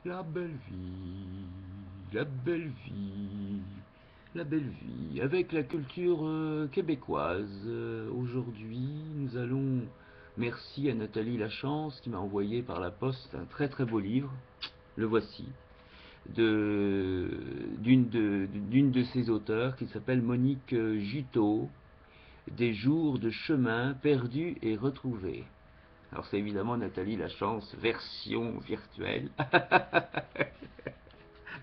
La belle vie, la belle vie, la belle vie, avec la culture québécoise. Aujourd'hui, nous allons, merci à Nathalie Lachance qui m'a envoyé par la poste un très très beau livre, le voici, d'une de ses auteurs qui s'appelle Monique Juteau, Des jours de chemin perdus et retrouvés. Alors c'est évidemment Nathalie Lachance, version virtuelle.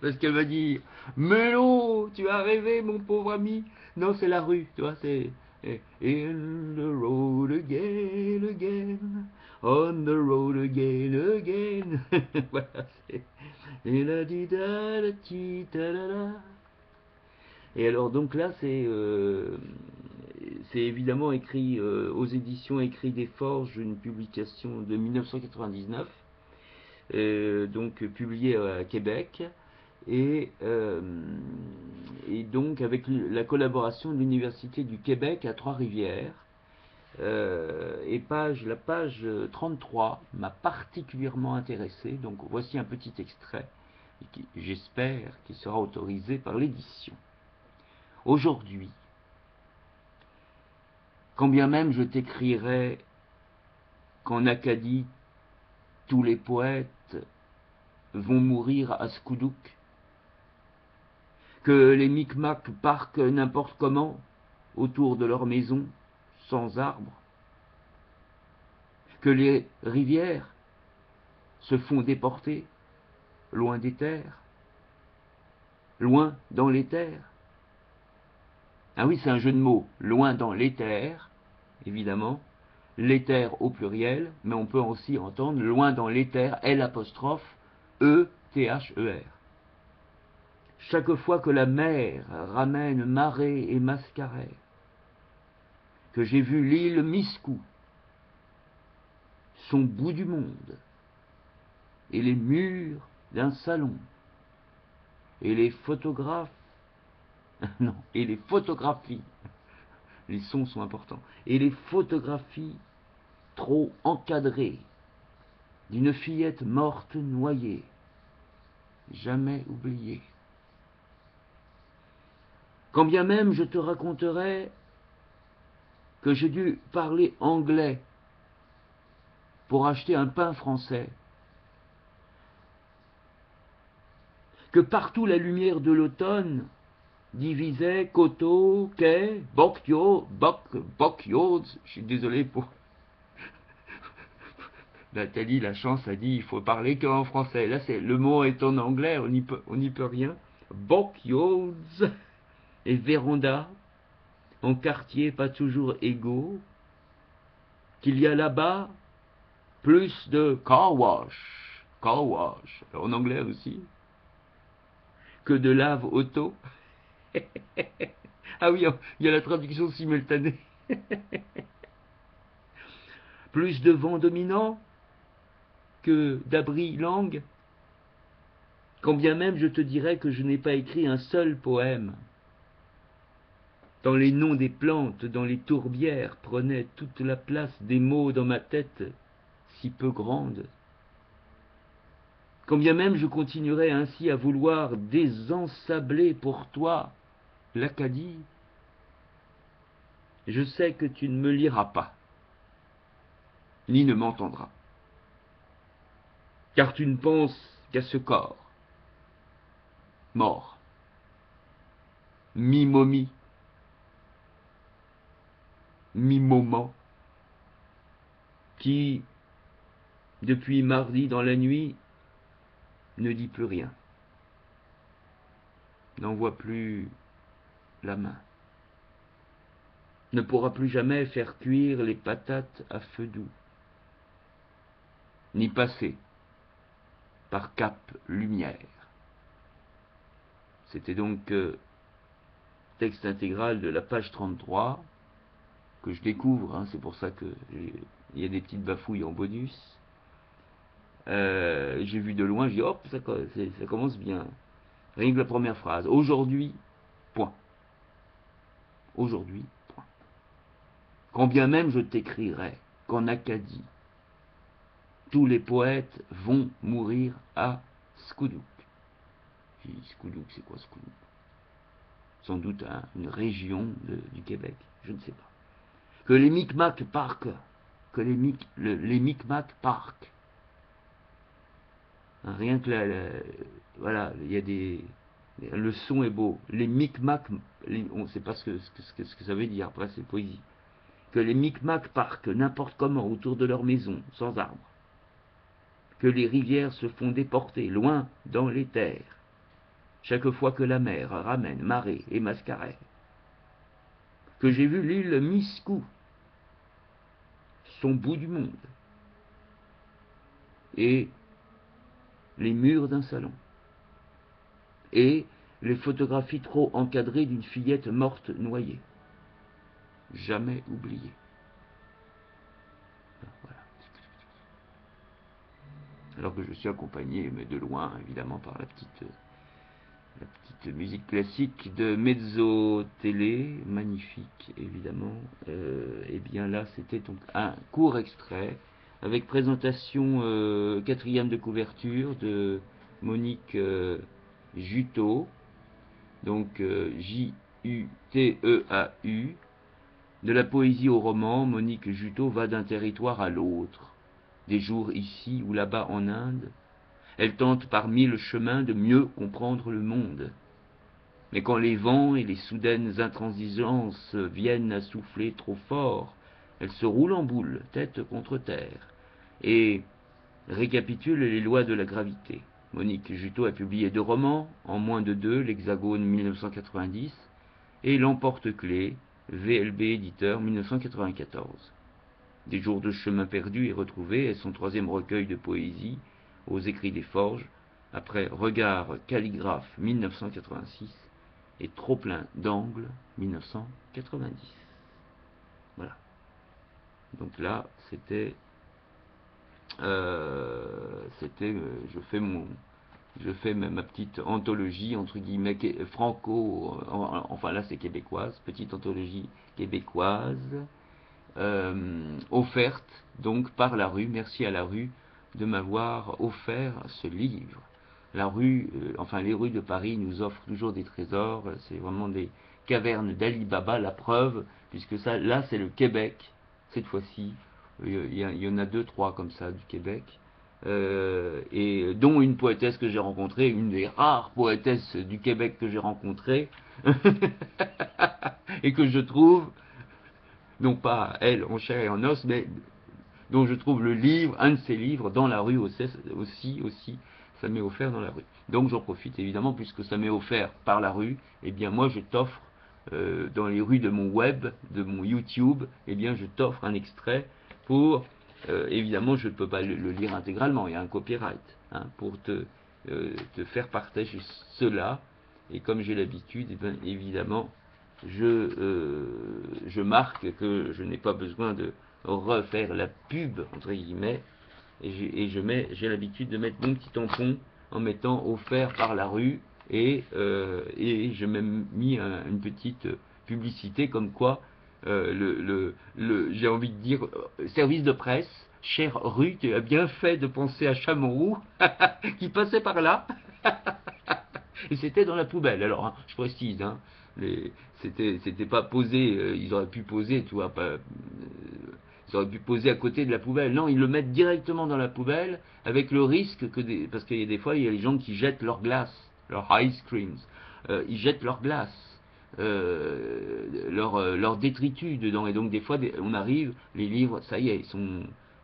Parce qu'elle m'a dit, Melon, tu as rêvé, mon pauvre ami. Non, c'est la rue, tu vois, c'est In the road again, again, on the road again, again. Voilà, c'est et la di da la ti ta la la. Et alors donc là, c'est évidemment écrit aux éditions Écrit des Forges, une publication de 1999, donc publiée à Québec. Et, euh, et donc avec la collaboration de l'Université du Québec à Trois-Rivières. La page 33 m'a particulièrement intéressé, donc voici un petit extrait, j'espère qu'il sera autorisé par l'édition. Aujourd'hui, quand bien même je t'écrirai qu'en Acadie, tous les poètes vont mourir à Skoudouk, que les Micmacs parquent n'importe comment autour de leur maison, sans arbres, que les rivières se font déporter loin des terres, loin dans les terres. Ah oui, c'est un jeu de mots, loin dans les terres, évidemment, l'éther au pluriel, mais on peut aussi entendre loin dans l'éther, L', Chaque fois que la mer ramène marée et mascaret, que j'ai vu l'île Miscou, son bout du monde, et les murs d'un salon, et les photographes, non, et les photographies, les sons sont importants, et les photographies trop encadrées d'une fillette morte noyée, jamais oubliée. Quand bien même je te raconterai que j'ai dû parler anglais pour acheter un pain français, que partout la lumière de l'automne divisait coteaux, quais, bocchio, je suis désolé pour Nathalie Lachance a dit il faut parler qu'en français. Là, le mot est en anglais, on n'y peut rien. Bocchio et véranda, en quartiers pas toujours égaux, qu'il y a là-bas plus de car wash, en anglais aussi, que de lave auto. Ah oui, il y a la traduction simultanée. Plus de vent dominant que d'abri langue. Quand bien même je te dirais que je n'ai pas écrit un seul poème. Dans les noms des plantes, dans les tourbières, prenaient toute la place des mots dans ma tête, si peu grande. Quand bien même je continuerai ainsi à vouloir désensabler pour toi l'Acadie, je sais que tu ne me liras pas, ni ne m'entendras, car tu ne penses qu'à ce corps, mort, mi-momie, mi-moment, qui, depuis mardi dans la nuit, ne dit plus rien, n'envoie plus la main, ne pourra plus jamais faire cuire les patates à feu doux, ni passer par Cap Lumière. C'était donc texte intégral de la page 33 que je découvre, hein, c'est pour ça qu'il y a des petites bafouilles en bonus. J'ai vu de loin, j'ai dit hop, ça commence bien. Rien que la première phrase. Aujourd'hui, point. Aujourd'hui, point. Quand bien même je t'écrirai qu'en Acadie, tous les poètes vont mourir à Skoudouk. J'ai dit Skoudouk, c'est quoi Skoudouk? Sans doute une région du Québec, je ne sais pas. Que les Micmac Park, que les Micmac Park, hein, rien que voilà, il y a le son est beau. Les Micmac, on ne sait pas ce que ça veut dire, après c'est poésie. Que les Micmac Park, n'importe comment, autour de leur maison, sans arbres. Que les rivières se font déporter, loin dans les terres, chaque fois que la mer ramène marée et mascaret. Que j'ai vu l'île Miscou, son bout du monde, et les murs d'un salon, et les photographies trop encadrées d'une fillette morte noyée. Jamais oublié. Voilà. Alors que je suis accompagné, mais de loin, évidemment, par la petite musique classique de Mezzo Télé, magnifique, évidemment. Et bien là, c'était donc un court extrait, avec présentation quatrième de couverture de Monique Juteau, donc J-U-T-E-A-U. De la poésie au roman, Monique Juteau va d'un territoire à l'autre, des jours ici ou là-bas en Inde. Elle tente par mille chemins de mieux comprendre le monde. Mais quand les vents et les soudaines intransigeances viennent à souffler trop fort, elle se roule en boule, tête contre terre, et récapitule les lois de la gravité. Monique Juteau a publié 2 romans, en moins de 2, l'Hexagone 1990, et L'Emporte-Clés, VLB éditeur 1994. Des jours de chemin perdus et retrouvés est son 3e recueil de poésie, aux écrits des Forges, après Regard calligraphe 1986 et Trop plein d'angles 1990. Voilà. Donc là, c'était je fais ma petite anthologie entre guillemets franco, enfin là c'est québécoise, petite anthologie québécoise, offerte donc par la rue. Merci à la rue de m'avoir offert ce livre. La rue, enfin les rues de Paris nous offrent toujours des trésors, c'est vraiment des cavernes d'Ali Baba, la preuve, puisque ça, là c'est le Québec, cette fois-ci, il y en a 2, 3 comme ça du Québec, et dont une poétesse que j'ai rencontrée, une des rares poétesses du Québec que j'ai rencontrée, et que je trouve, non pas elle en chair et en os, mais dont je trouve le livre, un de ses livres, dans la rue aussi, ça m'est offert dans la rue. Donc j'en profite évidemment, puisque ça m'est offert par la rue, et bien moi je t'offre, dans les rues de mon web, de mon YouTube, et bien je t'offre un extrait pour, évidemment je ne peux pas le lire intégralement, il y a un copyright, hein, pour te faire partager cela, et comme j'ai l'habitude, et bien évidemment, je marque que je n'ai pas besoin de refaire la pub, entre guillemets, et j'ai l'habitude de mettre mon petit tampon en mettant offert par la rue, et j'ai même mis une petite publicité comme quoi, j'ai envie de dire, service de presse, chère rue, tu as bien fait de penser à Chamorro, qui passait par là, et c'était dans la poubelle. Alors, hein, je précise, hein, c'était pas posé, ils auraient pu poser, tu vois, ils auraient pu poser à côté de la poubelle. Non, ils le mettent directement dans la poubelle, avec le risque parce qu'il y a des fois, il y a les gens qui jettent leur glace, leur ice creams, ils jettent leur glace, leur détritus dedans, et donc des fois, on arrive, les livres, ça y est,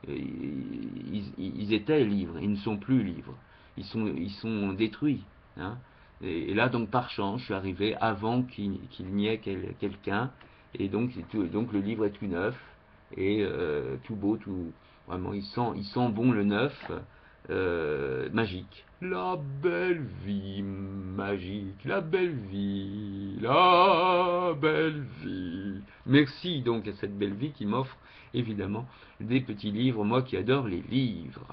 ils étaient livres, ils ne sont plus livres, ils sont détruits, hein. Et là, donc, par chance, je suis arrivé avant qu'il n'y ait quelqu'un, et donc le livre est tout neuf, et tout beau, vraiment, il sent bon le neuf, magique. La belle vie magique, la belle vie, la belle vie. Merci donc à cette belle vie qui m'offre, évidemment, des petits livres, moi qui adore les livres.